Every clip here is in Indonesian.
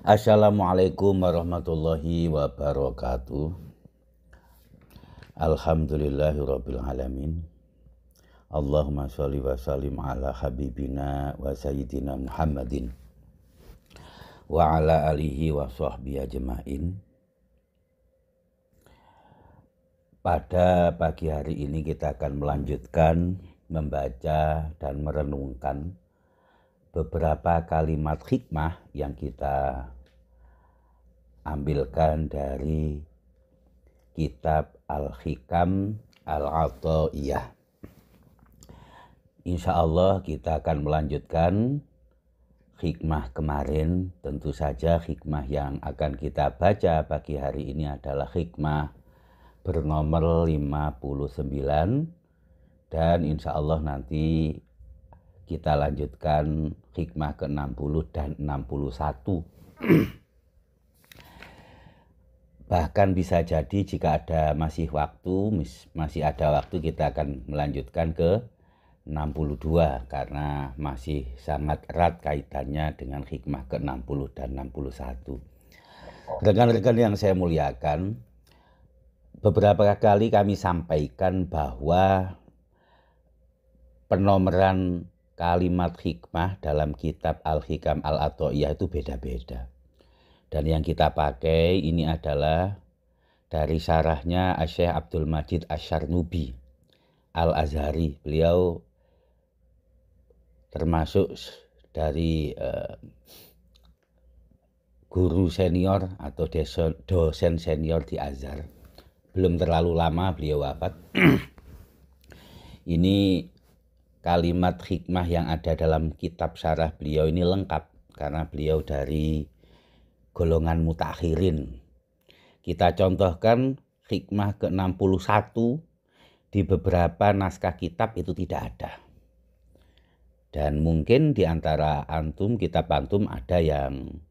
Assalamualaikum warahmatullahi wabarakatuh. Alhamdulillahirabbil alamin. Allahumma sholli wa sallim ala habibina wa sayyidina Muhammadin wa ala alihi wa sahbihi ajmain. Pada pagi hari ini kita akan melanjutkan membaca dan merenungkan beberapa kalimat hikmah yang kita ambilkan dari kitab Al-Hikam Al-Athaiyah. Insya Allah kita akan melanjutkan hikmah kemarin. Tentu saja hikmah yang akan kita baca pagi hari ini adalah hikmah bernomor 59. Dan insya Allah nanti kita lanjutkan hikmah ke-60 dan 61. Bahkan bisa jadi jika ada masih ada waktu kita akan melanjutkan ke 62 karena masih sangat erat kaitannya dengan hikmah ke-60 dan 61. Rekan-rekan yang saya muliakan, beberapa kali kami sampaikan bahwa penomoran kalimat hikmah dalam kitab Al-Hikam Al-Athaiyah itu beda-beda. Dan yang kita pakai ini adalah dari syarahnya Syekh Abdul Majid Asy-Syarnubi Al-Azhari. Beliau termasuk dari guru senior atau dosen senior di Azhar. Belum terlalu lama beliau wafat. Ini kalimat hikmah yang ada dalam kitab syarah beliau ini lengkap karena beliau dari golongan mutakhirin. Kita contohkan hikmah ke-61 di beberapa naskah kitab itu tidak ada. Dan mungkin di antara kitab antum ada yang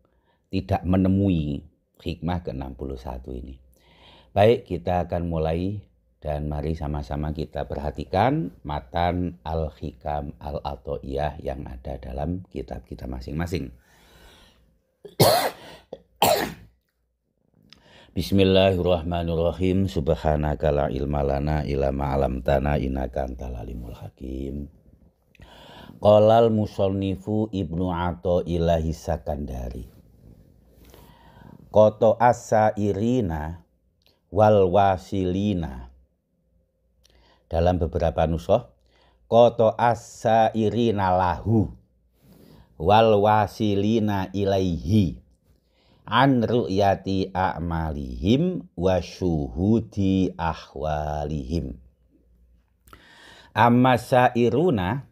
tidak menemui hikmah ke-61 ini. Baik, kita akan mulai. Dan mari sama-sama kita perhatikan matan Al-Hikam Al-Athaiyah yang ada dalam kitab kita masing-masing. Bismillahirrahmanirrahim. Subhanaka la ilma lana illa ma 'allamtana innaka antal alimul hakim. Qalal musannifu Ibnu Athaillah Sakandari. Qata as-sairina wal wasilina. Dalam beberapa nushah, qata as-sairina lahu wal wasilina ilaihi an ru'yati a'malihim wa syuhudi ahwalihim. Amma sairuna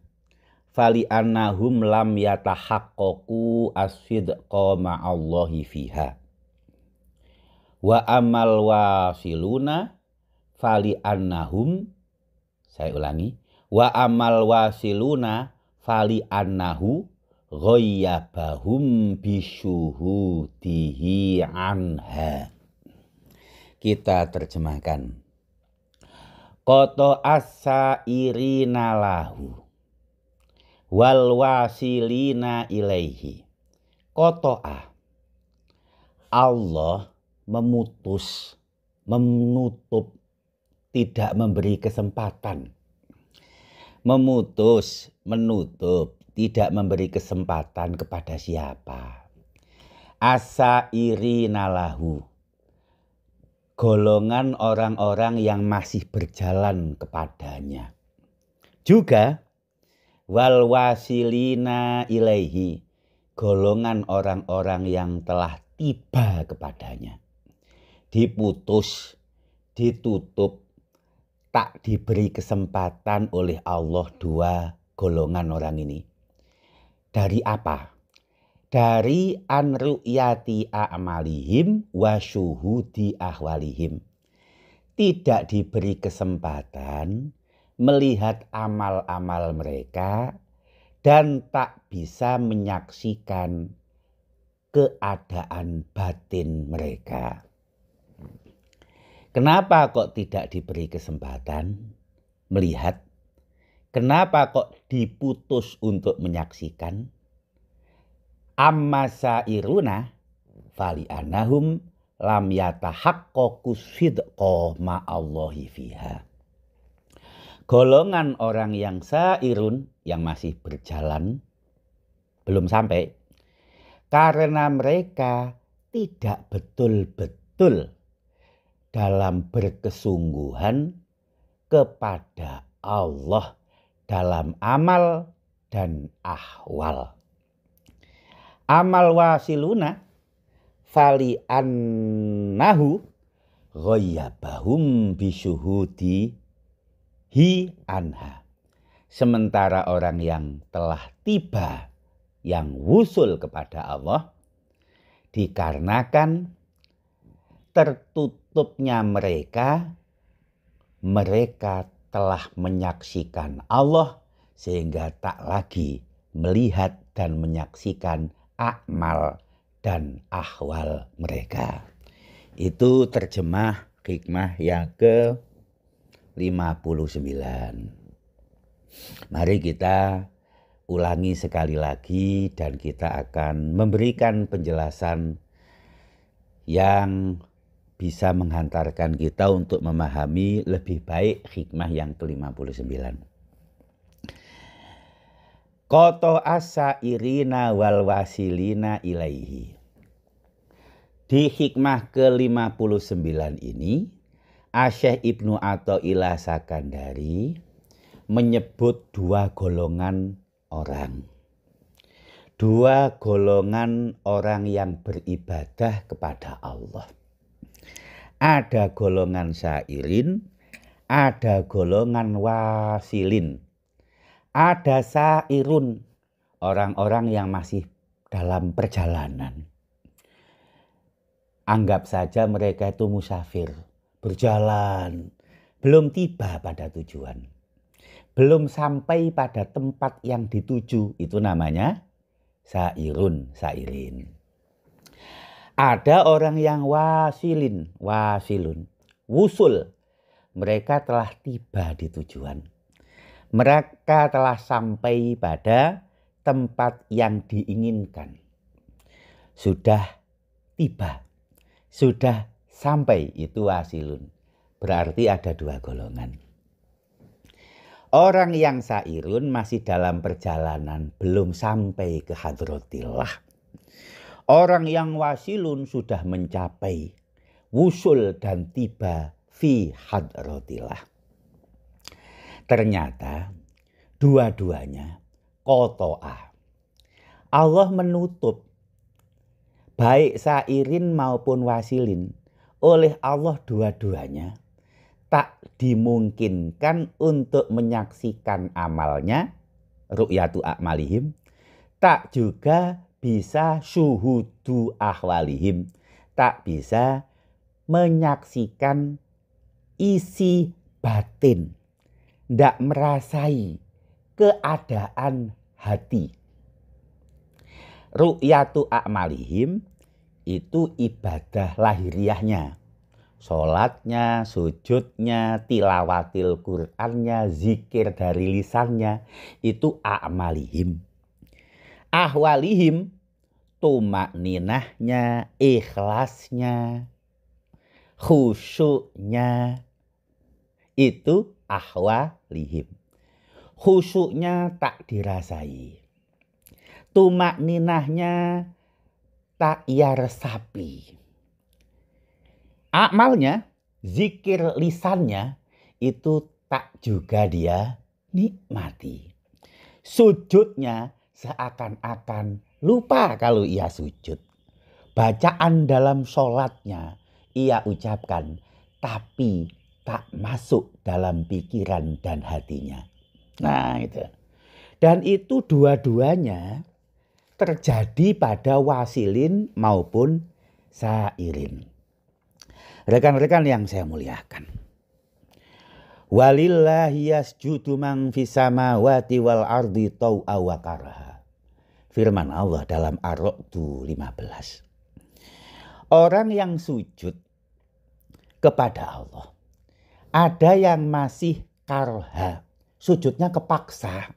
fali annahum lam yatahaqqaqu as-sidqa ma'allahi fiha. Wa amal wasiluna fali annahum, saya ulangi, wa amal wasiluna fali annahu ghayyabahum bisyuhudihi anha. Kita terjemahkan. Qata as-sairina lahu wal wasilina ilaihi. Qata'a, Allah menutup, tidak memberi kesempatan. Menutup, tidak memberi kesempatan kepada siapa? As-sairina lahu, golongan orang-orang yang masih berjalan kepadanya. Juga wal wasilina ilaihi, golongan orang-orang yang telah tiba kepadanya. Diputus, ditutup, tak diberi kesempatan oleh Allah dua golongan orang ini. Dari apa? Dari an ru'yati a'malihim wa syuhudi ahwalihim. Tidak diberi kesempatan melihat amal-amal mereka dan tak bisa menyaksikan keadaan batin mereka. Kenapa kok tidak diberi kesempatan melihat? Kenapa kok diputus untuk menyaksikan? Amma sairuna, fali anahum lam yatahaqqaqu sidqa ma'allahi fiha. Golongan orang yang sairun, yang masih berjalan, belum sampai, karena mereka tidak betul-betul dalam berkesungguhan kepada Allah dalam amal dan ahwal. Amal wasiluna fali annahu ghayyabahum bisyuhudi hi anha. Sementara orang yang telah tiba, yang wusul kepada Allah, dikarenakan tertutupnya mereka telah menyaksikan Allah sehingga tak lagi melihat dan menyaksikan amal dan ahwal mereka. Itu terjemah hikmah yang ke-59. Mari kita ulangi sekali lagi dan kita akan memberikan penjelasan yang bisa menghantarkan kita untuk memahami lebih baik hikmah yang ke-59. Koto asa irina wal wasilina ilaihi. Di hikmah ke-59 ini, Asy'ikh Ibnu Athaillah Sakandari menyebut dua golongan orang. Dua golongan orang yang beribadah kepada Allah. Ada golongan sairin, ada golongan wasilin. Ada sairun, orang-orang yang masih dalam perjalanan. Anggap saja mereka itu musafir, berjalan, belum tiba pada tujuan. Belum sampai pada tempat yang dituju, itu namanya sairun, sairin. Ada orang yang wasilun, wusul. Mereka telah tiba di tujuan. Mereka telah sampai pada tempat yang diinginkan. Sudah tiba, sudah sampai, itu wasilun. Berarti ada dua golongan. Orang yang sairun masih dalam perjalanan, belum sampai ke hadratillah. Orang yang wasilun sudah mencapai, wusul dan tiba fi hadratillah. Ternyata dua-duanya koto'a. Allah menutup baik sairin maupun wasilin. Oleh Allah dua-duanya tak dimungkinkan untuk menyaksikan amalnya, ru'yatu a'malihim. Tak juga bisa syuhudu ahwalihim. Tak bisa menyaksikan isi batin. Tidak merasai keadaan hati. Ru'yatu a'malihim itu ibadah lahiriahnya. Sholatnya, sujudnya, tilawatil Qur'annya, zikir dari lisannya, itu a'malihim. Ahwalihim, tumakninahnya, ikhlasnya, khusyuknya, itu ahwalihim. Khusyuknya tak dirasai. Tumakninahnya tak ia resapi. Amalnya, zikir lisannya, itu tak juga dia nikmati. Sujudnya seakan-akan lupa kalau ia sujud. Bacaan dalam sholatnya ia ucapkan, tapi tak masuk dalam pikiran dan hatinya. Nah itu. Dan itu dua-duanya terjadi pada wasilin maupun sairin. Rekan-rekan yang saya muliakan. Walillahi yasjudu man fis samawati wal ardi tau'a wa karaha. Firman Allah dalam Ar-Ra'd 15. Orang yang sujud kepada Allah, ada yang masih karha, sujudnya kepaksa.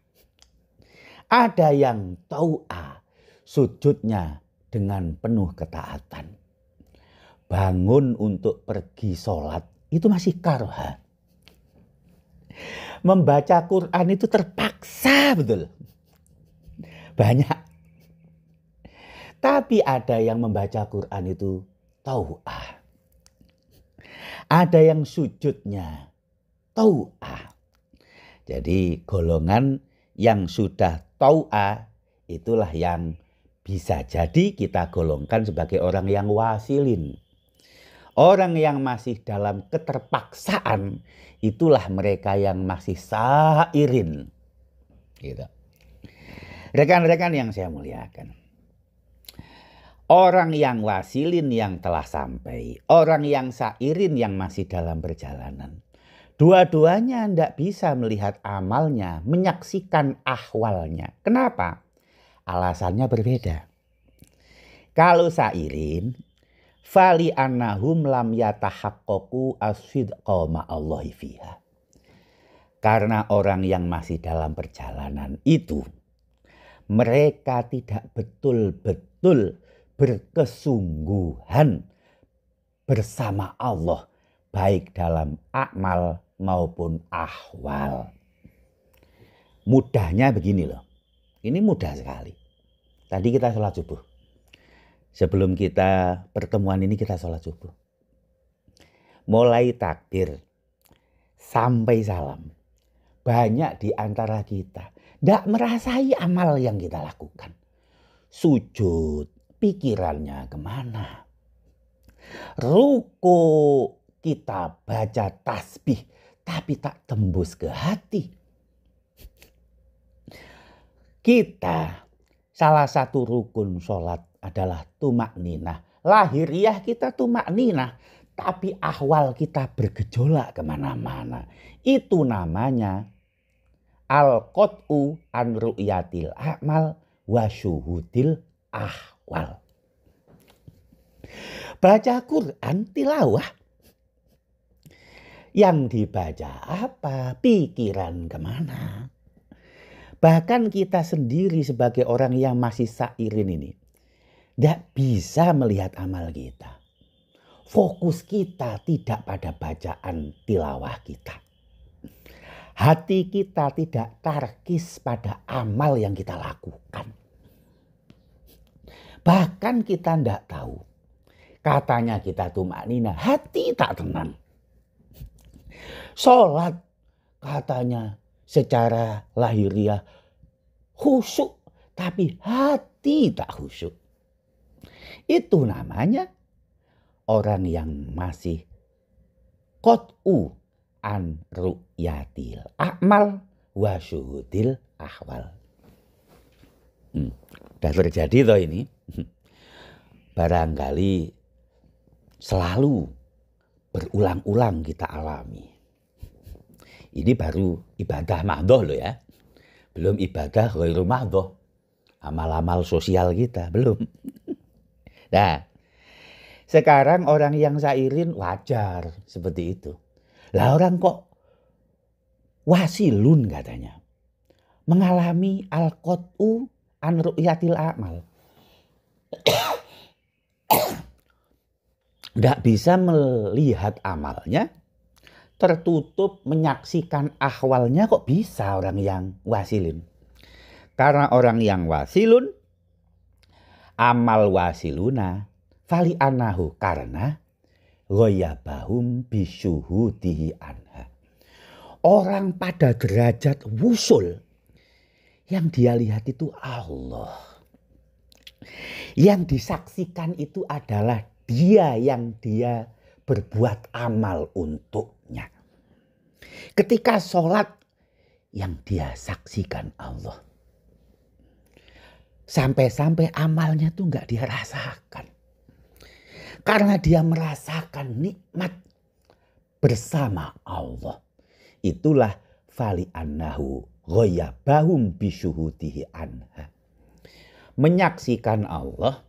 Ada yang tau'a, sujudnya dengan penuh ketaatan. Bangun untuk pergi sholat itu masih karha. Membaca Quran itu terpaksa betul. Banyak. Tapi ada yang membaca Quran itu tau'ah. Ada yang sujudnya tau'ah. Jadi golongan yang sudah tau'ah itulah yang bisa jadi kita golongkan sebagai orang yang wasilin. Orang yang masih dalam keterpaksaan itulah mereka yang masih sairin. Gitu. Rekan-rekan yang saya muliakan. Orang yang wasilin yang telah sampai, orang yang sairin yang masih dalam perjalanan. Dua-duanya tidak bisa melihat amalnya, menyaksikan ahwalnya. Kenapa? Alasannya berbeda. Kalau sairin, fali annahum lam yatahaqqaqu as-sidqa ma'allahi fiha. Karena orang yang masih dalam perjalanan itu, mereka tidak betul-betul berkesungguhan bersama Allah, baik dalam amal maupun ahwal. Mudahnya begini loh. Ini mudah sekali. Tadi kita sholat subuh. Sebelum kita pertemuan ini kita sholat subuh. Mulai takbir sampai salam. Banyak di antara kita tidak merasai amal yang kita lakukan. Sujud, pikirannya kemana? Ruku kita baca tasbih tapi tak tembus ke hati. Kita salah satu rukun sholat adalah tumak ninah. Lahiriah kita tumak ninah. Tapi ahwal kita bergejolak kemana-mana. Itu namanya al-qot'u an ru'yatil a'mal wa syuhudil ahwal. Baca Quran tilawah. Yang dibaca apa? Pikiran kemana? Bahkan kita sendiri sebagai orang yang masih sairin ini tidak bisa melihat amal kita. Fokus kita tidak pada bacaan tilawah kita. Hati kita tidak tarkis pada amal yang kita lakukan. Bahkan kita tidak tahu. Katanya kita tumakninah, hati tak tenang. Sholat katanya secara lahiriah khusyuk, tapi hati tak khusyuk. Itu namanya orang yang masih qot'u an ru'yatil a'mal wa syuhudil ahwal. Udah terjadi toh ini. Barangkali selalu berulang-ulang kita alami. Ini baru ibadah mahdhoh loh ya. Belum ibadah ghairu mahdhoh. Amal-amal sosial kita belum. Nah, sekarang orang yang sairin wajar seperti itu. Lah orang kok wasilun katanya. Mengalami al-qot'u an ru'yatil a'mal. Tidak bisa melihat amalnya. Tertutup menyaksikan ahwalnya kok bisa orang yang wasilin. Karena orang yang wasilun, amal wasiluna, fali anahu karena ghoyabahum bisyuhudihi anha. Orang pada derajat wusul, yang dia lihat itu Allah. Yang disaksikan itu adalah dia yang dia berbuat amal untuknya. Ketika sholat yang dia saksikan Allah. Sampai-sampai amalnya tuh gak dia rasakan. Karena dia merasakan nikmat bersama Allah. Itulah fali annahu ghoyabahum bisyuhudihi anha. Menyaksikan Allah,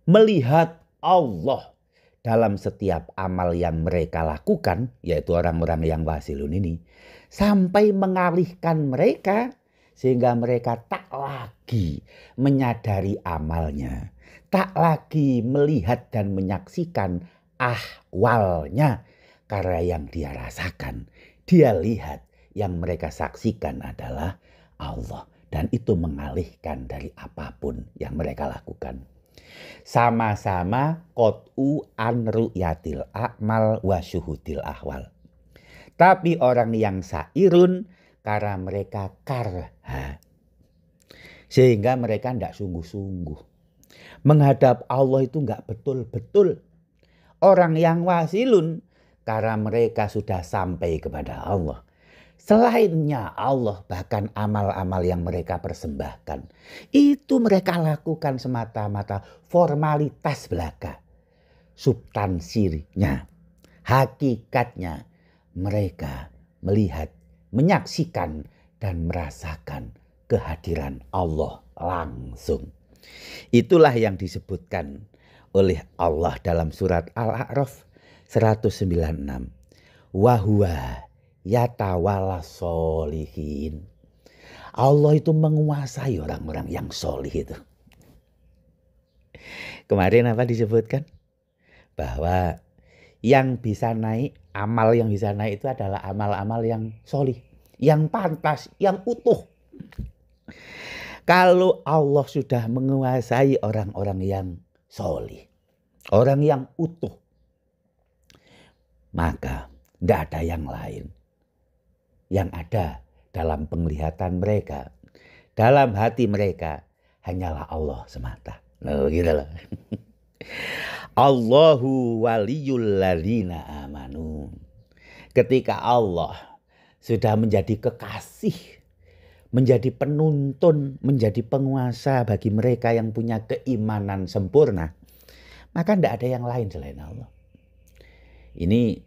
melihat Allah dalam setiap amal yang mereka lakukan, yaitu orang-orang yang wasilun ini, sampai mengalihkan mereka Sehingga mereka tak lagi menyadari amalnya, tak lagi melihat dan menyaksikan ahwalnya. Karena yang dia rasakan, dia lihat, yang mereka saksikan adalah Allah. Dan itu mengalihkan dari apapun yang mereka lakukan. Sama-sama qot'u an ru'yatil a'mal wa syuhudil ahwal. Tapi orang yang sairun karena mereka karha. Sehingga mereka tidak sungguh-sungguh. Menghadap Allah itu enggak betul-betul. Orang yang wasilun karena mereka sudah sampai kepada Allah. Selainnya Allah, bahkan amal-amal yang mereka persembahkan, itu mereka lakukan semata-mata formalitas belaka. Substansinya, hakikatnya mereka melihat, menyaksikan dan merasakan kehadiran Allah langsung. Itulah yang disebutkan oleh Allah dalam surat Al-A'raf 196. Wahuwa yatawalla sholihin. Allah itu menguasai orang-orang yang solih itu. Kemarin apa disebutkan? Bahwa yang bisa naik, amal yang bisa naik itu adalah amal-amal yang solih, yang pantas, yang utuh. Kalau Allah sudah menguasai orang-orang yang solih, orang yang utuh, maka tidak ada yang lain. Yang ada dalam penglihatan mereka, dalam hati mereka, hanyalah Allah semata. Loh, gitu loh. Allahu waliyul ladzina amanu. Ketika Allah sudah menjadi kekasih, menjadi penuntun, menjadi penguasa bagi mereka yang punya keimanan sempurna, maka tidak ada yang lain selain Allah. Ini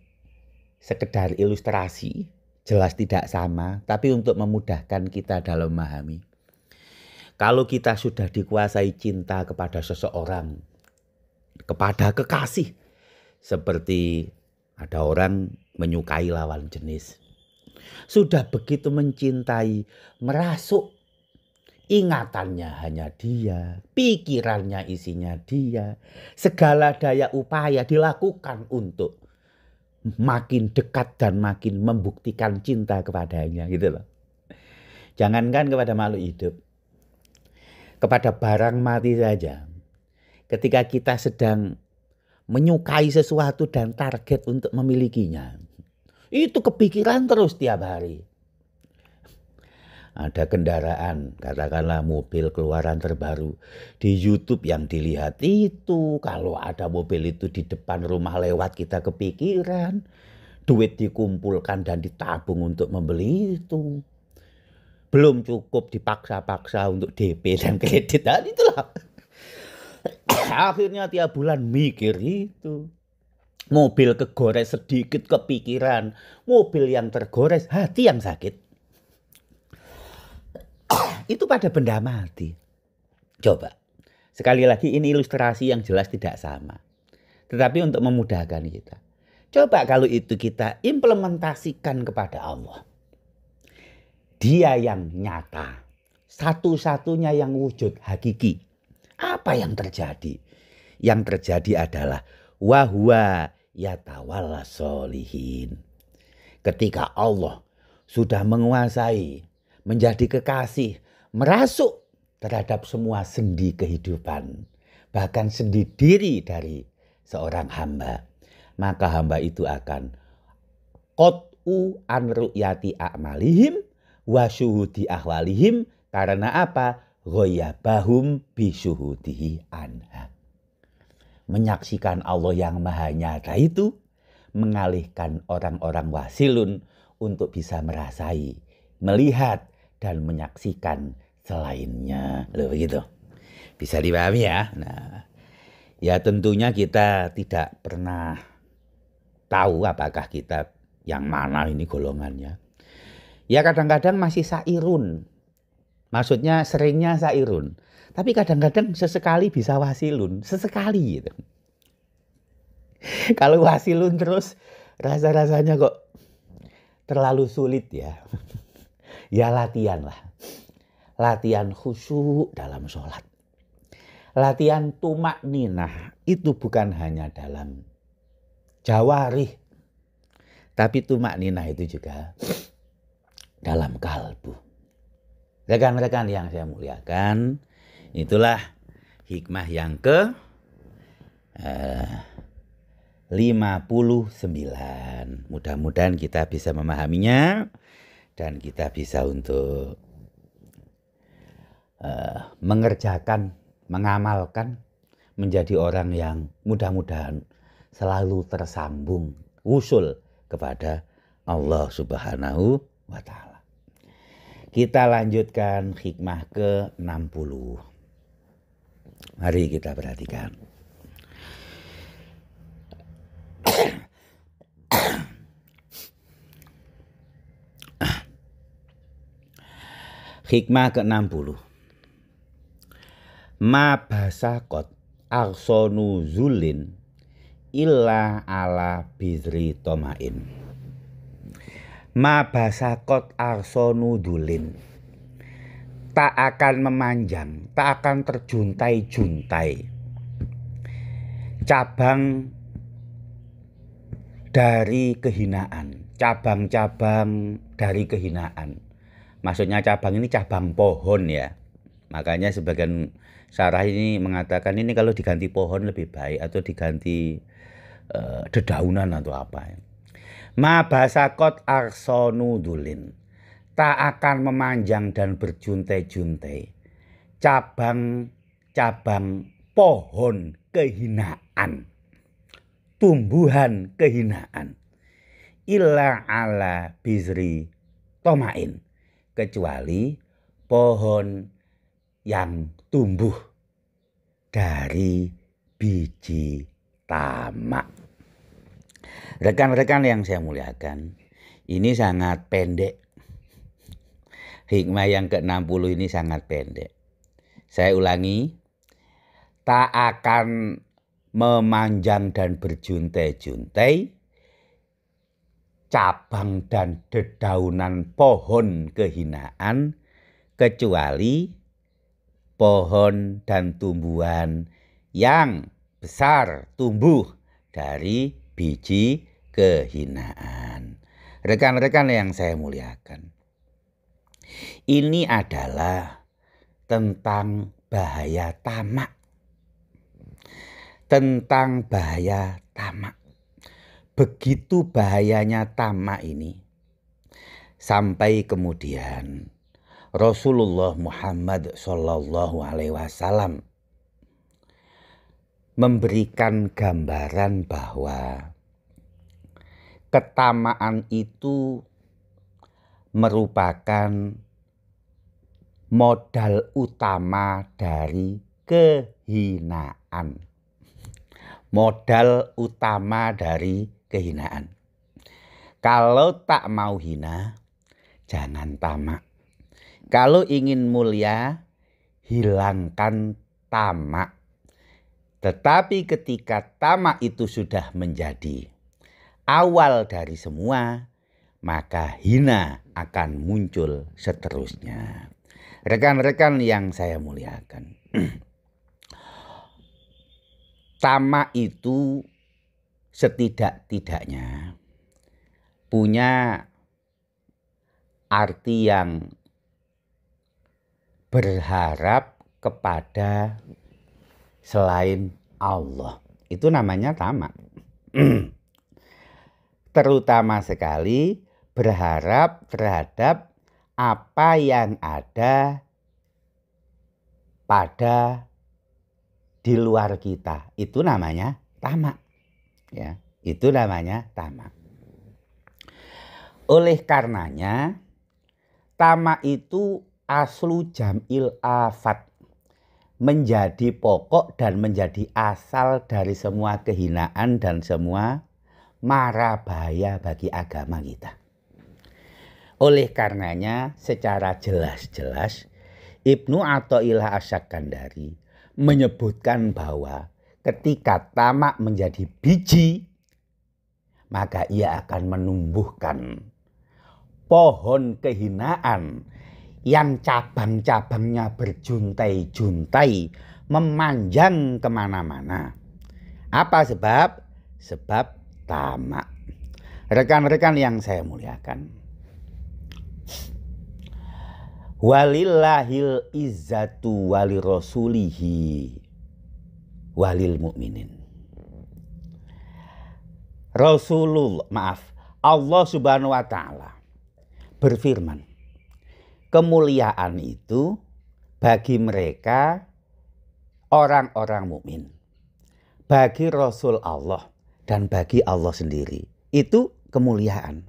sekedar ilustrasi, jelas tidak sama, tapi untuk memudahkan kita dalam memahami. Kalau kita sudah dikuasai cinta kepada seseorang, kepada kekasih, seperti ada orang menyukai lawan jenis, sudah begitu mencintai, merasuk, ingatannya hanya dia, pikirannya isinya dia, segala daya upaya dilakukan untuk makin dekat dan makin membuktikan cinta kepadanya, gitu loh. Jangankan kepada makhluk hidup, kepada barang mati saja. Ketika kita sedang menyukai sesuatu dan target untuk memilikinya, itu kepikiran terus tiap hari. Ada kendaraan, katakanlah mobil keluaran terbaru, di YouTube yang dilihat itu, kalau ada mobil itu di depan rumah lewat, kita kepikiran, duit dikumpulkan dan ditabung untuk membeli itu. Belum cukup dipaksa-paksa untuk DP dan kredit, dan itulah. Akhirnya tiap bulan mikir itu. Mobil kegores sedikit kepikiran, mobil yang tergores hati yang sakit. Itu pada benda mati. Coba, sekali lagi ini ilustrasi yang jelas tidak sama. Tetapi untuk memudahkan kita. Coba kalau itu kita implementasikan kepada Allah. Dia yang nyata. Satu-satunya yang wujud hakiki. Apa yang terjadi? Yang terjadi adalah wahuwa yatawalla sholihin. Ketika Allah sudah menguasai, menjadi kekasih, merasuk terhadap semua sendi kehidupan, bahkan sendi diri dari seorang hamba, maka hamba itu akan qot'u an ru'yati a'malihim wa syuhudi ahwalihim. Karena apa? Ghoyabahum bisyuhudihi anha. Menyaksikan Allah yang maha nyata itu mengalihkan orang-orang wasilun untuk bisa merasai, melihat dan menyaksikan selainnya. Loh, begitu. Bisa dipahami ya. Nah, ya tentunya kita tidak pernah tahu apakah kita yang mana ini golongannya. Ya kadang-kadang masih sairun. Maksudnya seringnya sairun. Tapi kadang-kadang sesekali bisa wasilun. Sesekali gitu. Kalau wasilun terus rasa-rasanya kok terlalu sulit ya. Ya latihan lah. latihan khusyuk dalam sholat. Latihan tumak ninah itu bukan hanya dalam jawarih, tapi tumak ninah itu juga dalam kalbu. Rekan-rekan yang saya muliakan, itulah hikmah yang ke 59. Mudah-mudahan kita bisa memahaminya dan kita bisa untuk mengerjakan, mengamalkan, menjadi orang yang mudah-mudahan selalu tersambung, usul kepada Allah Subhanahu wa Ta'ala. Kita lanjutkan hikmah ke-60. Mari kita perhatikan. Hikmah ke-60. Ma basakot arsonu zulin illa ala bizri tomain. Ma basakot arsonu zulin. Tak akan memanjang, tak akan terjuntai-juntai cabang dari kehinaan, cabang-cabang dari kehinaan. Maksudnya cabang ini cabang pohon ya. Makanya sebagian syarah ini mengatakan ini kalau diganti pohon lebih baik atau diganti dedaunan atau apa. Ma basakot arsonu dulin. Tak akan memanjang dan berjuntai-juntai cabang-cabang pohon kehinaan, tumbuhan kehinaan, illa ala bizri tomain, kecuali pohon yang tumbuh dari biji tamak. Rekan-rekan yang saya muliakan, ini sangat pendek. Hikmah yang ke-60 ini sangat pendek. Saya ulangi, tak akan memanjang dan berjuntai-juntai cabang dan dedaunan pohon kehinaan, kecuali pohon dan tumbuhan yang besar tumbuh dari biji kehinaan. Rekan-rekan yang saya muliakan, ini adalah tentang bahaya tamak. Tentang bahaya tamak. Begitu bahayanya tamak ini, sampai kemudian Rasulullah Muhammad SAW memberikan gambaran bahwa ketamaan itu merupakan modal utama dari kehinaan. Modal utama dari kehinaan. Kalau tak mau hina, jangan tamak. Kalau ingin mulia, hilangkan tamak. Tetapi ketika tamak itu sudah menjadi awal dari semua, maka hina akan muncul seterusnya. Rekan-rekan yang saya muliakan, tamak itu setidak-tidaknya punya arti yang berharap kepada selain Allah. Itu namanya tamak. Terutama sekali berharap terhadap apa yang ada pada di luar kita. Itu namanya tamak. Ya, itu namanya tamak. Oleh karenanya, tamak itu aslu jam'il afat, menjadi pokok dan menjadi asal dari semua kehinaan dan semua mara bahaya bagi agama kita. Oleh karenanya secara jelas-jelas Ibnu Athaillah Asy-Syakandari menyebutkan bahwa ketika tamak menjadi biji, maka ia akan menumbuhkan pohon kehinaan yang cabang-cabangnya berjuntai-juntai, memanjang kemana-mana. Apa sebab? Sebab tamak. Rekan-rekan yang saya muliakan, walillahil izzatu walirasulihi walil mu'minin. Allah Subhanahu wa ta'ala berfirman, kemuliaan itu bagi mereka orang-orang mukmin, bagi Rasul Allah dan bagi Allah sendiri. Itu kemuliaan.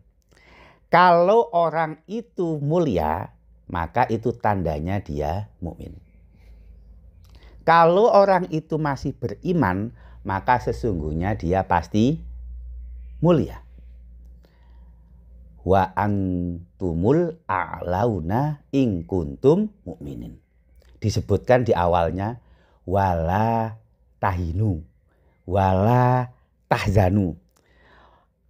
Kalau orang itu mulia, maka itu tandanya dia mukmin. Kalau orang itu masih beriman, maka sesungguhnya dia pasti mulia. Wa antumul a'launa in kuntum mu'minin. Disebutkan di awalnya wala tahinu wala tahzanu.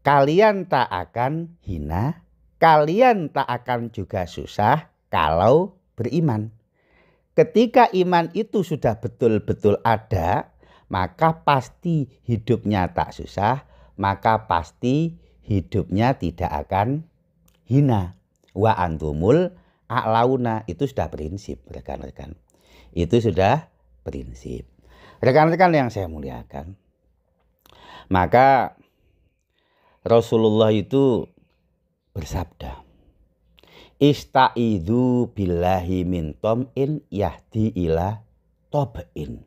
Kalian tak akan hina, kalian tak akan juga susah kalau beriman. Ketika iman itu sudah betul-betul ada, maka pasti hidupnya tak susah, maka pasti hidupnya tidak akan hina. Wa antumul a'launa, itu sudah prinsip, rekan-rekan. Itu sudah prinsip. Rekan-rekan yang saya muliakan, maka Rasulullah itu bersabda, ista'idzu billahi min tom'in yahdi ila tob'in.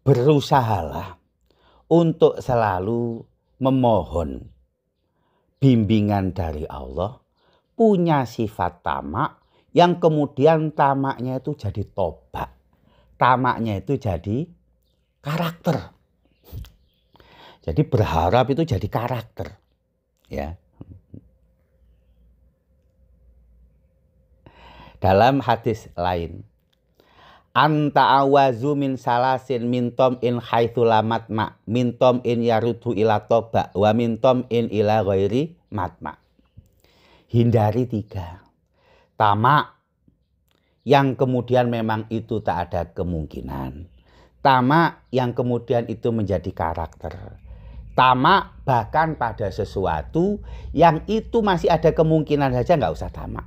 Berusahalah untuk selalu memohon bimbingan dari Allah, punya sifat tamak, yang kemudian tamaknya itu jadi toba, tamaknya itu jadi karakter. Jadi berharap itu jadi karakter, ya. Dalam hadis lain, anta awazu min salasin mintom in haitsu lamatma mintom in yarudu ila toba wa mintom in ila ghairi matma. Hindari 3. Tamak yang kemudian memang itu tak ada kemungkinan. Tamak yang kemudian itu menjadi karakter. Tamak bahkan pada sesuatu yang itu masih ada kemungkinan saja, nggak usah tamak.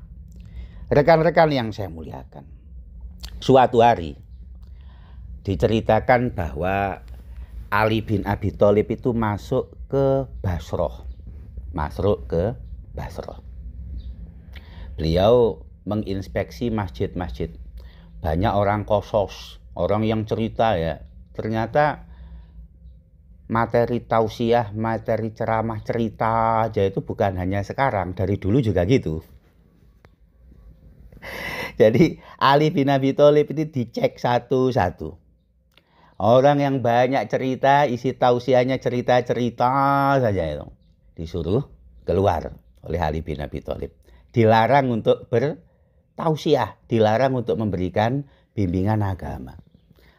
Rekan-rekan yang saya muliakan, suatu hari diceritakan bahwa Ali bin Abi Thalib itu masuk ke Basrah. Beliau menginspeksi masjid-masjid. Banyak orang kosos, orang yang cerita ya. Ternyata materi tausiah, materi ceramah cerita aja itu bukan hanya sekarang, dari dulu juga gitu. Jadi Ali bin Abi Thalib itu dicek satu-satu. Orang yang banyak cerita, isi tausiahnya cerita-cerita saja itu, disuruh keluar oleh Ali bin Abi Thalib. Dilarang untuk bertausiah, dilarang untuk memberikan bimbingan agama.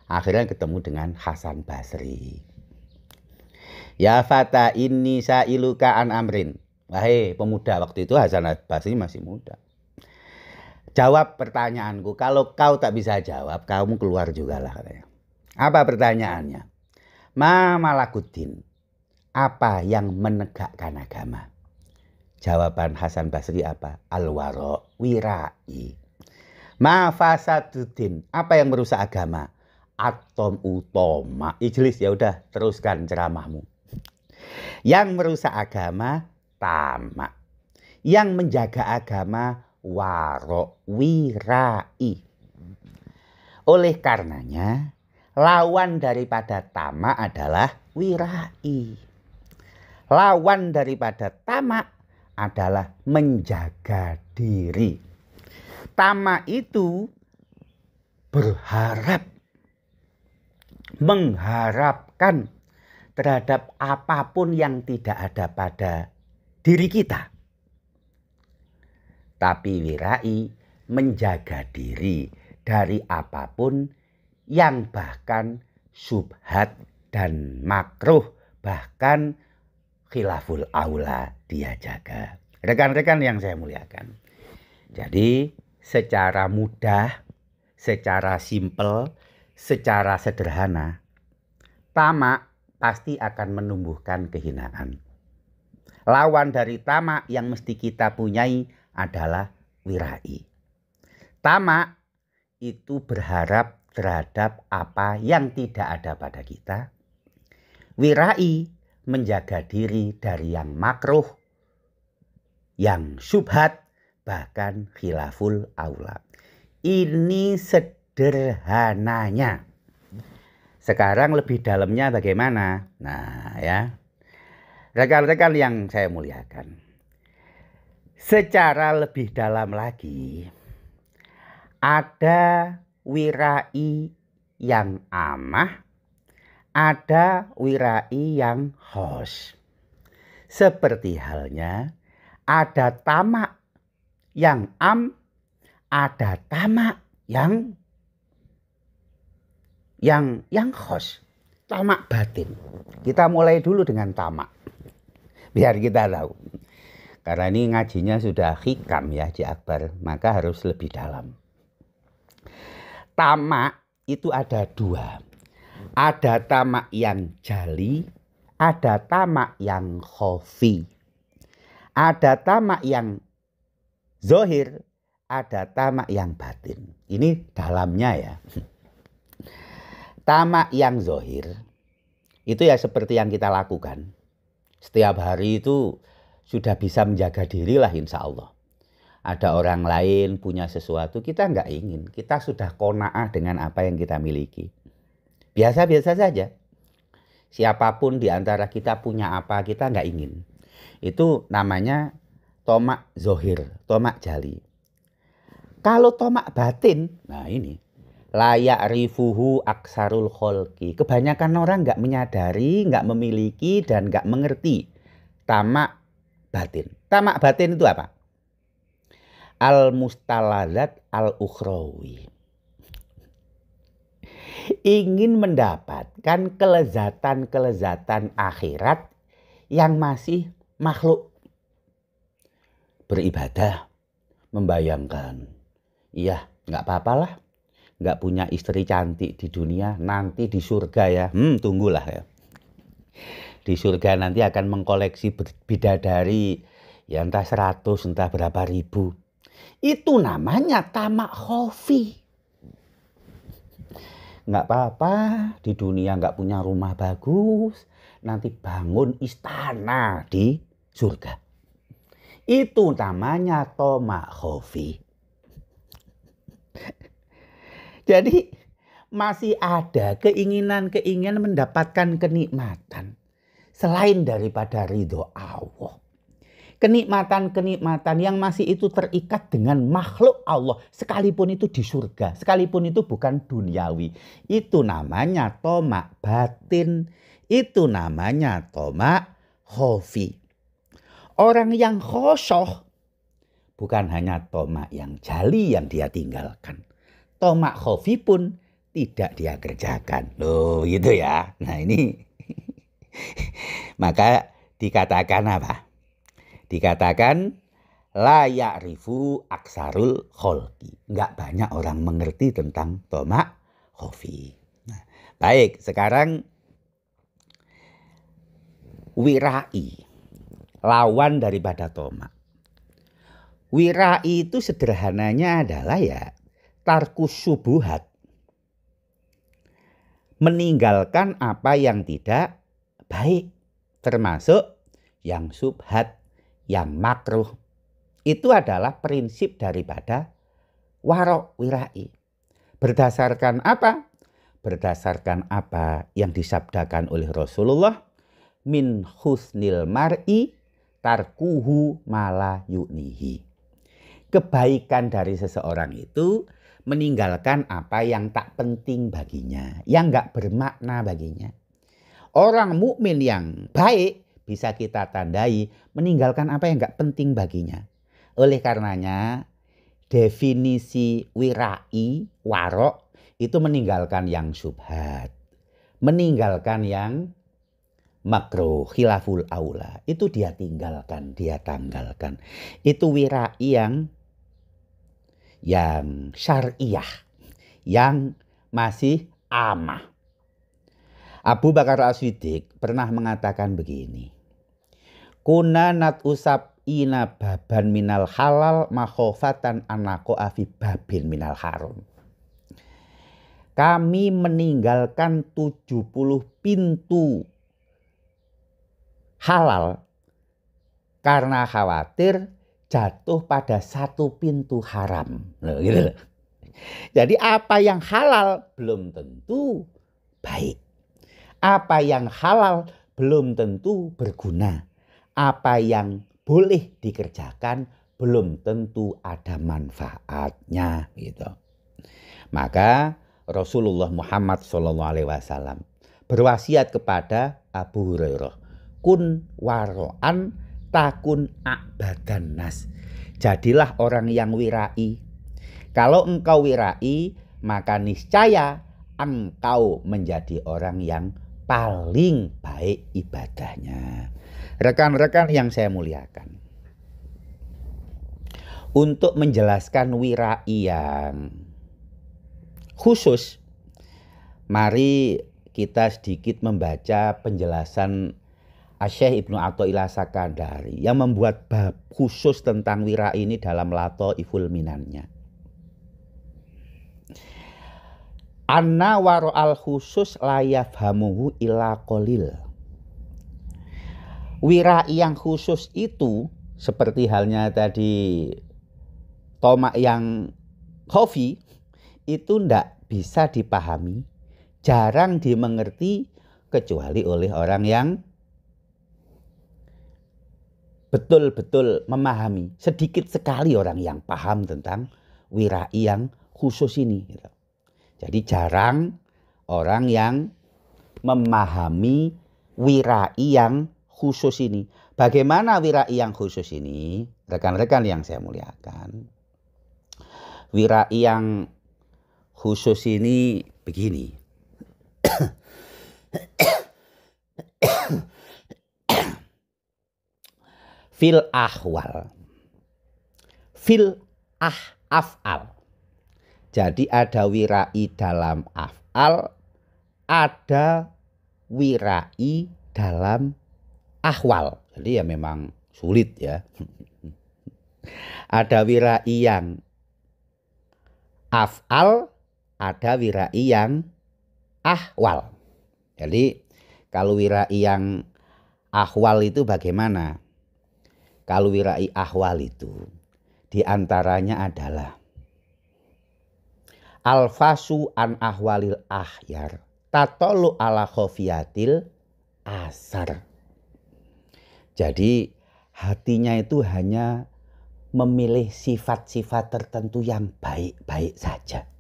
Akhirnya ketemu dengan Hasan Basri. Ya fata inni sa'iluka an amrin. Wahai pemuda, waktu itu Hasan Basri masih muda. Jawab pertanyaanku. Kalau kau tak bisa jawab, kamu keluar juga lah katanya. Apa pertanyaannya? Ma malakuddin. Apa yang menegakkan agama? Jawaban Hasan Basri apa? Al-wara wirai. Ma fasaduddin. Apa yang merusak agama? Atom utama. Ijlis, ya udah teruskan ceramahmu. Yang merusak agama tamak. Yang menjaga agama waro wirai. Oleh karenanya lawan daripada tamak adalah wirai. Lawan daripada tamak adalah menjaga diri. Tamak itu berharap, mengharapkan terhadap apapun yang tidak ada pada diri kita. Tapi wirai menjaga diri dari apapun yang bahkan syubhat dan makruh, bahkan khilaful aula dia jaga. Rekan-rekan yang saya muliakan. Jadi secara mudah, secara simpel, secara sederhana, tamak pasti akan menumbuhkan kehinaan. Lawan dari tamak yang mesti kita punyai adalah wirai. Tamak itu berharap terhadap apa yang tidak ada pada kita. Wirai menjaga diri dari yang makruh, yang syubhat, bahkan khilaful aula. Ini sederhananya. Sekarang lebih dalamnya bagaimana? Nah ya, rekan-rekan yang saya muliakan. Secara lebih dalam lagi, ada wirai yang amah, ada wirai yang khos. Seperti halnya ada tamak yang ada tamak yang khos, tamak batin. Kita mulai dulu dengan tamak, biar kita tahu. Karena ini ngajinya sudah hikam ya di akbar, maka harus lebih dalam. Tamak itu ada dua. Ada tamak yang jali, ada tamak yang khofi. Ada tamak yang zohir, ada tamak yang batin. Ini dalamnya ya. Tamak yang zohir itu ya seperti yang kita lakukan. Setiap hari itu sudah bisa menjaga diri lah insya Allah. Ada orang lain punya sesuatu, kita nggak ingin. Kita sudah qanaah dengan apa yang kita miliki. Biasa-biasa saja. Siapapun di antara kita punya apa, kita nggak ingin. Itu namanya tomak zohir, tomak jali. Kalau tomak batin, nah ini. Layak rifuhu aksarul kholki. Kebanyakan orang nggak menyadari, nggak memiliki, dan nggak mengerti tamak batin. Tamak batin itu apa? Al-mustalazat al-ukhrawi. Ingin mendapatkan kelezatan-kelezatan akhirat yang masih makhluk. Beribadah, membayangkan. Iya, nggak apa-apalah. Nggak punya istri cantik di dunia, nanti di surga ya. Tunggulah ya. Di surga nanti akan mengkoleksi bidadari ya entah 100, entah berapa ribu. Itu namanya tamak khofi. Nggak apa-apa di dunia nggak punya rumah bagus, nanti bangun istana di surga. Itu namanya tamak khofi. Jadi masih ada keinginan mendapatkan kenikmatan selain daripada ridho Allah. Kenikmatan-kenikmatan yang masih itu terikat dengan makhluk Allah. Sekalipun itu di surga. Sekalipun itu bukan duniawi. Itu namanya tamak batin. Itu namanya tamak khofi. Orang yang khosoh bukan hanya tamak yang jali yang dia tinggalkan. Tamak khofi pun tidak dia kerjakan. Loh gitu ya. Nah ini. Maka dikatakan apa? Dikatakan la ya'rifu aksarul kholqi. Enggak banyak orang mengerti tentang tamak khofi. Nah, baik, sekarang wirai. Lawan daripada tamak. Wirai itu sederhananya adalah ya tarkus syubuhat. Meninggalkan apa yang tidak baik. Termasuk yang subhat, yang makruh. Itu adalah prinsip daripada warok wirai. Berdasarkan apa? Berdasarkan apa yang disabdakan oleh Rasulullah. Min husnil mar'i tarkuhu mala yu'nihi. Kebaikan dari seseorang itu meninggalkan apa yang tak penting baginya, yang gak bermakna baginya. Orang mukmin yang baik bisa kita tandai meninggalkan apa yang gak penting baginya. Oleh karenanya definisi wirai, warok itu meninggalkan yang syubhat, meninggalkan yang makruh, khilaful aula. Itu dia tinggalkan, dia tanggalkan. Itu wirai yang syariah, yang masih amah. Abu Bakar As-Siddiq pernah mengatakan begini. Kuna nat usab ina baban minal halal makhofatan anako afi babin minal haram. Kami meninggalkan 70 pintu halal karena khawatir jatuh pada satu pintu haram. Loh, gitu. Jadi apa yang halal belum tentu baik. Apa yang halal belum tentu berguna. Apa yang boleh dikerjakan belum tentu ada manfaatnya gitu. Maka Rasulullah Muhammad SAW berwasiat kepada Abu Hurairah, kun waro'an takun a'badan nas. Jadilah orang yang wirai. Kalau engkau wirai, maka niscaya engkau menjadi orang yang paling baik ibadahnya. Rekan-rekan yang saya muliakan, untuk menjelaskan wirai yang khusus, mari kita sedikit membaca penjelasan Syekh Ibnu Athaillah Sakandari yang membuat bab khusus tentang wirai ini dalam Lataiful Minannya. Anna waro'al khusus layafhamuhu illa qalil. Wirai yang khusus itu seperti halnya tadi tomak yang khofi itu ndak bisa dipahami, jarang dimengerti kecuali oleh orang yang betul-betul memahami. Sedikit sekali orang yang paham tentang wirai yang khusus ini. Jadi jarang orang yang memahami wirai yang khusus ini. Bagaimana wirai yang khusus ini? Rekan-rekan yang saya muliakan. Wirai yang khusus ini begini. Fil ahwal. Fil af'al. Jadi ada wirai dalam af'al, ada wirai dalam ahwal. Jadi ya memang sulit ya. Ada wirai yang af'al, ada wirai yang ahwal. Jadi kalau wirai yang ahwal itu bagaimana? Kalau wirai ahwal itu diantaranya adalah alfasu an ahwalil ahyar tatolu ala khofiyatil asar. Jadi hatinya itu hanya memilih sifat-sifat tertentu yang baik-baik saja.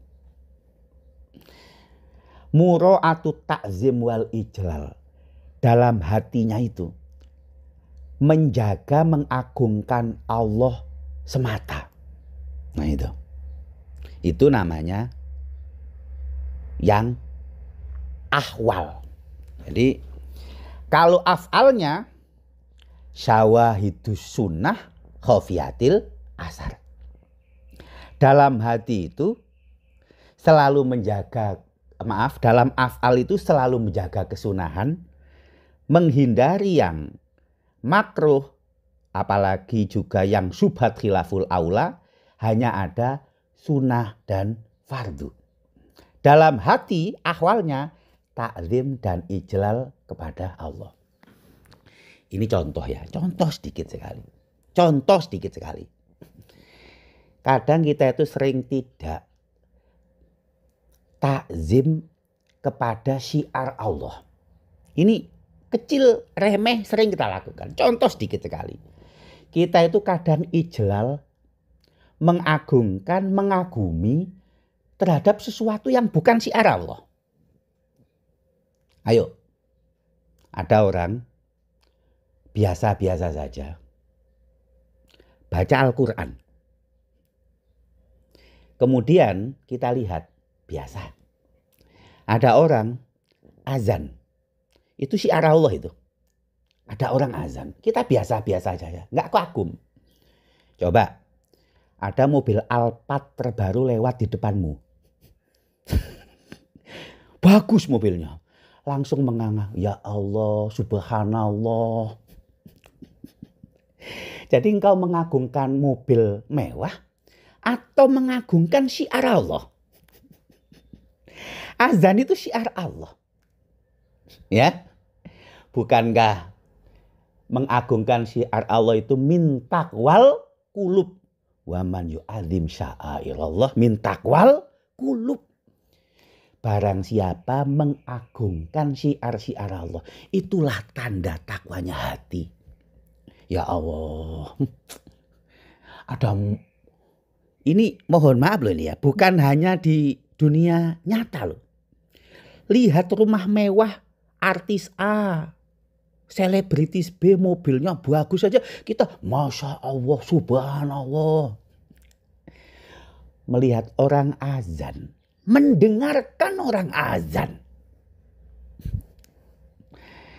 Muro'atu ta'zim wal ijlal. Dalam hatinya itu menjaga, mengagungkan Allah semata. Nah itu namanya yang ahwal. Jadi kalau af'alnya syawahidus sunnah khofiyatil asar. Dalam hati itu selalu menjaga, dalam af'al itu selalu menjaga kesunahan, menghindari yang makruh, apalagi juga yang syubhat khilaful aula, hanya ada sunnah dan fardu. Dalam hati ahwalnya ta'zim dan ijlal kepada Allah. Ini contoh ya, contoh sedikit sekali. Contoh sedikit sekali. Kadang kita itu sering tidak takzim kepada syiar Allah. Ini kecil, remeh, sering kita lakukan. Contoh sedikit sekali. Kita itu kadang ijlal, mengagungkan, mengagumi terhadap sesuatu yang bukan syiar Allah. Ayo, ada orang biasa-biasa saja baca Al-Quran. Kemudian kita lihat biasa. Ada orang azan. Itu syiar Allah itu. Ada orang azan, kita biasa-biasa aja ya, nggak kagum. Coba, ada mobil Alphard terbaru lewat di depanmu. Bagus mobilnya. Langsung menganga, ya Allah, subhanallah. Jadi engkau mengagungkan mobil mewah atau mengagungkan syiar Allah? Azan itu syiar Allah. Ya, bukankah mengagungkan syiar Allah itu min taqwal qulub wa man yu'adzim sya'airallah min taqwal qulub. Barang siapa mengagungkan syiar-syiar Allah, itulah tanda takwanya hati. Ya Allah. Ini mohon maaf loh ini ya, bukan hanya di dunia nyata loh. Lihat rumah mewah artis A, selebritis B, mobilnya bagus saja, kita Masya Allah, Subhanallah. Melihat orang azan, mendengarkan orang azan,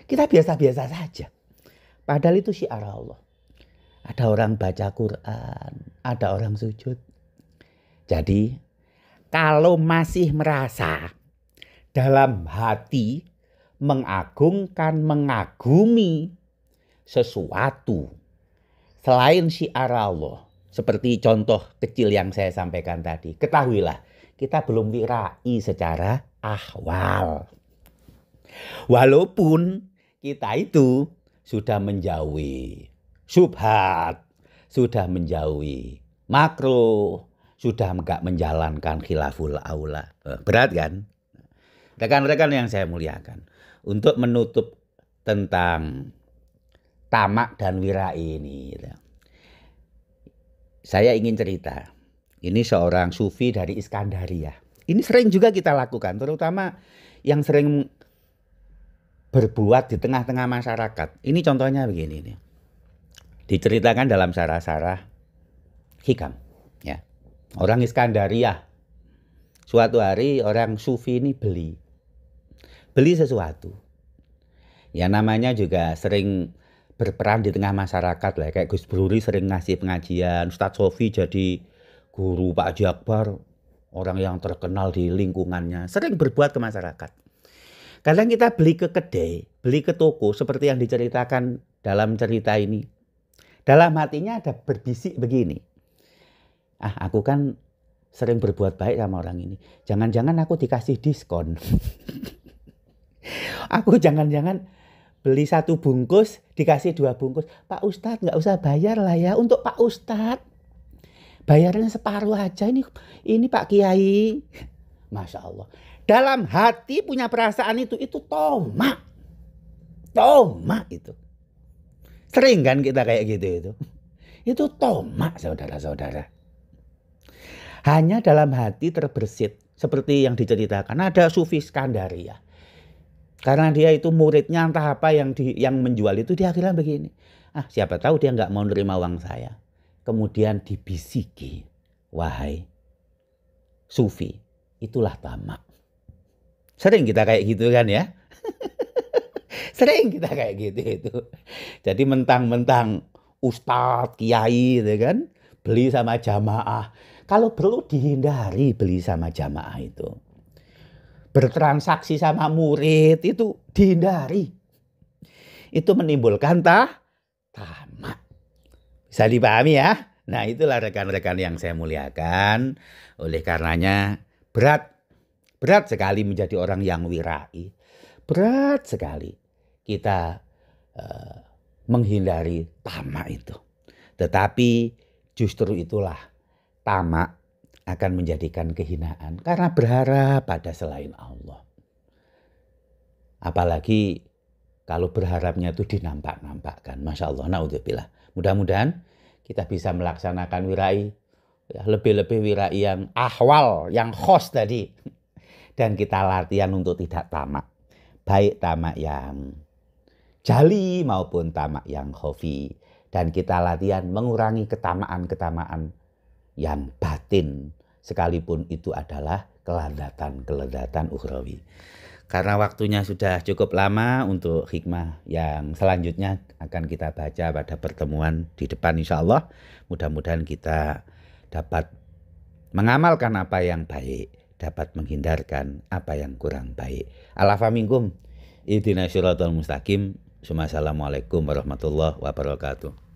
kita biasa-biasa saja. Padahal itu syiar Allah. Ada orang baca Quran, ada orang sujud. Jadi kalau masih merasa dalam hati mengagungkan, mengagumi sesuatu selain syiar Allah, seperti contoh kecil yang saya sampaikan tadi, ketahuilah kita belum wirai secara ahwal. Walaupun kita itu sudah menjauhi syubhat, sudah menjauhi makruh, sudah enggak menjalankan khilaful aula. Berat kan? Rekan-rekan yang saya muliakan, untuk menutup tentang tamak dan wirai ini, saya ingin cerita. Ini seorang sufi dari Iskandaria. Ini sering juga kita lakukan, terutama yang sering berbuat di tengah-tengah masyarakat. Ini contohnya begini nih. Diceritakan dalam syarah-syarah hikam. Ya. Orang Iskandaria. Suatu hari orang sufi ini beli sesuatu. Ya namanya juga sering berperan di tengah masyarakat lah. Kayak Gus Bruri sering ngasih pengajian. Ustadz Sofi jadi guru, Pak Haji Akbar orang yang terkenal di lingkungannya. Sering berbuat ke masyarakat. Kadang kita beli ke kedai, beli ke toko seperti yang diceritakan dalam cerita ini. Dalam hatinya ada berbisik begini. Aku kan sering berbuat baik sama orang ini. Jangan-jangan aku dikasih diskon. Aku jangan-jangan beli 1 bungkus dikasih 2 bungkus. Pak Ustadz nggak usah bayar lah ya untuk Pak Ustadz. Bayarnya separuh aja ini Pak Kiai. Masya Allah. Dalam hati punya perasaan itu tomak. Tomak itu. Sering kan kita kayak gitu itu. Itu tomak saudara-saudara. Hanya dalam hati terbersit. Seperti yang diceritakan. Ada sufi Iskandaria. Karena dia itu muridnya entah apa yang menjual itu, dia akhirnya begini. Siapa tahu dia nggak mau nerima uang saya. Kemudian dibisiki. Wahai sufi, itulah tamak. Sering kita kayak gitu kan ya. Sering kita kayak gitu itu. Jadi mentang-mentang ustadz, kiai gitu kan. Beli sama jamaah. Kalau perlu dihindari beli sama jamaah itu. Bertransaksi sama murid itu dihindari. Itu menimbulkan tamak. Bisa dipahami ya? Nah itulah rekan-rekan yang saya muliakan. Oleh karenanya berat sekali menjadi orang yang wirai. Berat sekali kita menghindari tamak itu. Tetapi justru itulah tamak akan menjadikan kehinaan karena berharap pada selain Allah. Apalagi kalau berharapnya itu dinampak-nampakkan. Masya Allah, naudzubillah. Mudah-mudahan kita bisa melaksanakan wirai, lebih-lebih wirai yang ahwal, yang khos tadi. Dan kita latihan untuk tidak tamak. Baik tamak yang jali maupun tamak yang khofi. Dan kita latihan mengurangi ketamaan-ketamaan yang batin. Sekalipun itu adalah kelezatan ukhrawi. Karena waktunya sudah cukup lama, untuk hikmah yang selanjutnya akan kita baca pada pertemuan di depan insya Allah. Mudah-mudahan kita dapat mengamalkan apa yang baik, dapat menghindarkan apa yang kurang baik. Alafa minkum, ihdinas siratal mustaqim. Assalamualaikum warahmatullahi wabarakatuh.